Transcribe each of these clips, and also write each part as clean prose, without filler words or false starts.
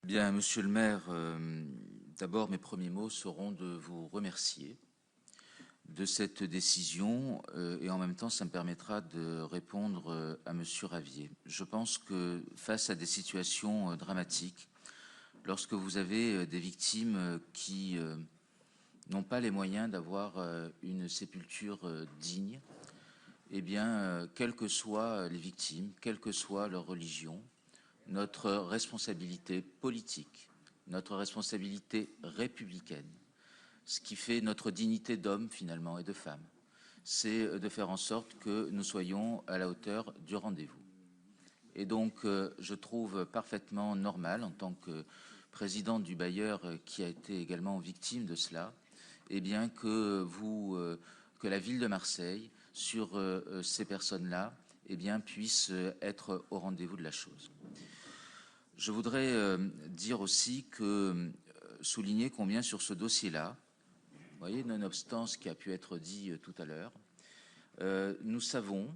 Bien, monsieur le maire, d'abord mes premiers mots seront de vous remercier de cette décision et en même temps ça me permettra de répondre à monsieur Ravier. Je pense que face à des situations dramatiques, lorsque vous avez des victimes qui n'ont pas les moyens d'avoir une sépulture digne, eh bien, quelles que soient les victimes, quelle que soit leur religion, notre responsabilité politique, notre responsabilité républicaine, ce qui fait notre dignité d'homme finalement et de femme, c'est de faire en sorte que nous soyons à la hauteur du rendez-vous. Et donc je trouve parfaitement normal en tant que président du bailleur qui a été également victime de cela, eh bien que la ville de Marseille sur ces personnes-là eh bien puisse être au rendez-vous de la chose. Je voudrais dire aussi souligner combien sur ce dossier-là, vous voyez, nonobstant ce qui a pu être dit tout à l'heure, nous savons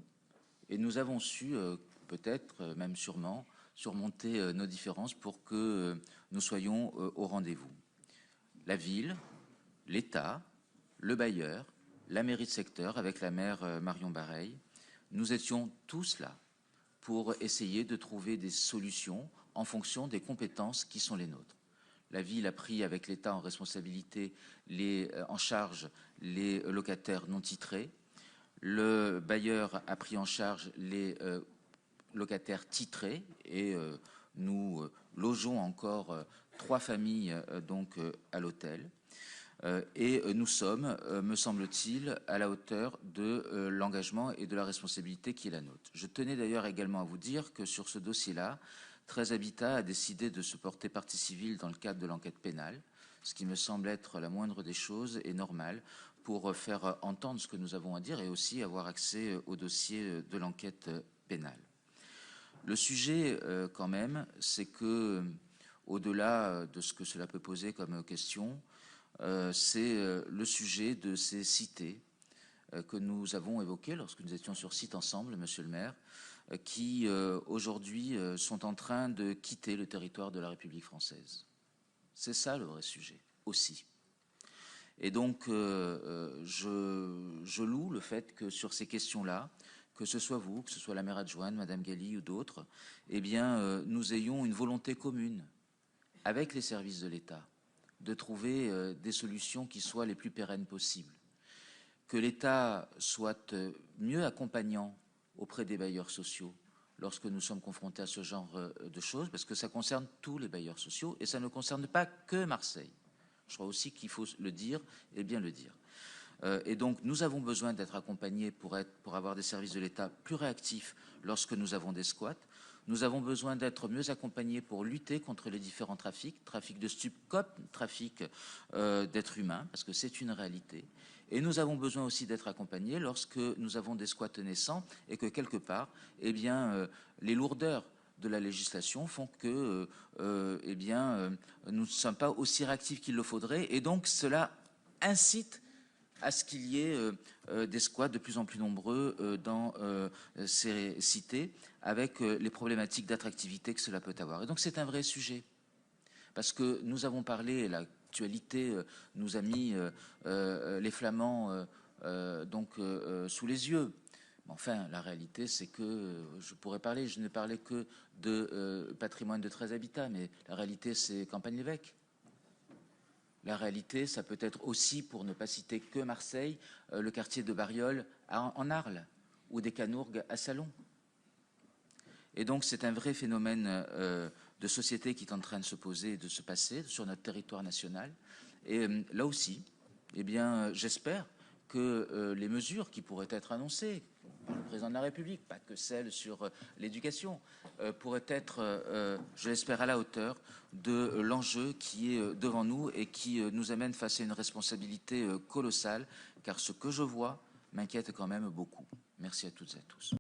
et nous avons su, peut-être, même sûrement, surmonter nos différences pour que nous soyons au rendez-vous. La ville, l'État, le bailleur, la mairie de secteur, avec la maire Marion Bareil, nous étions tous là pour essayer de trouver des solutions en fonction des compétences qui sont les nôtres. La ville a pris avec l'État en responsabilité en charge les locataires non titrés. Le bailleur a pris en charge les locataires titrés et nous logeons encore 3 familles à l'hôtel. Et nous sommes, me semble-t-il, à la hauteur de l'engagement et de la responsabilité qui est la nôtre. Je tenais d'ailleurs également à vous dire que sur ce dossier-là, 13 Habitat a décidé de se porter partie civile dans le cadre de l'enquête pénale, ce qui me semble être la moindre des choses et normal pour faire entendre ce que nous avons à dire et aussi avoir accès au dossier de l'enquête pénale. Le sujet, quand même, c'est que, au-delà de ce que cela peut poser comme question, c'est le sujet de ces cités que nous avons évoquées lorsque nous étions sur site ensemble, monsieur le maire, qui aujourd'hui sont en train de quitter le territoire de la République française. C'est ça le vrai sujet aussi. Et donc je loue le fait que sur ces questions-là, que ce soit vous, que ce soit la maire adjointe, madame Galli ou d'autres, eh bien nous ayons une volonté commune avec les services de l'État de trouver des solutions qui soient les plus pérennes possibles. Que l'État soit mieux accompagnant auprès des bailleurs sociaux lorsque nous sommes confrontés à ce genre de choses, parce que ça concerne tous les bailleurs sociaux et ça ne concerne pas que Marseille. Je crois aussi qu'il faut le dire et bien le dire. Et donc nous avons besoin d'être accompagnés pour avoir des services de l'État plus réactifs lorsque nous avons des squats. Nous avons besoin d'être mieux accompagnés pour lutter contre les différents trafics, trafic de stupes, trafic d'êtres humains, parce que c'est une réalité. Et nous avons besoin aussi d'être accompagnés lorsque nous avons des squats naissants et que quelque part, eh bien, les lourdeurs de la législation font que eh bien, nous ne sommes pas aussi réactifs qu'il le faudrait. Et donc cela incite à ce qu'il y ait des squats de plus en plus nombreux dans ces cités, avec les problématiques d'attractivité que cela peut avoir. Et donc c'est un vrai sujet, parce que nous avons parlé, l'actualité nous a mis les flamands sous les yeux. Enfin, la réalité, c'est que je pourrais parler, je ne parlais que de patrimoine de 13 Habitat, mais la réalité, c'est Campagne-l'Évêque. La réalité, ça peut être aussi, pour ne pas citer que Marseille, le quartier de Bariol en Arles, ou des Canourgues à Salon. Et donc c'est un vrai phénomène de société qui est en train de se poser et de se passer sur notre territoire national. Et là aussi, eh bien, j'espère que les mesures qui pourraient être annoncées par le président de la République, pas que celles sur l'éducation, pourraient être, je l'espère, à la hauteur de l'enjeu qui est devant nous et qui nous amène face à une responsabilité colossale, car ce que je vois m'inquiète quand même beaucoup. Merci à toutes et à tous.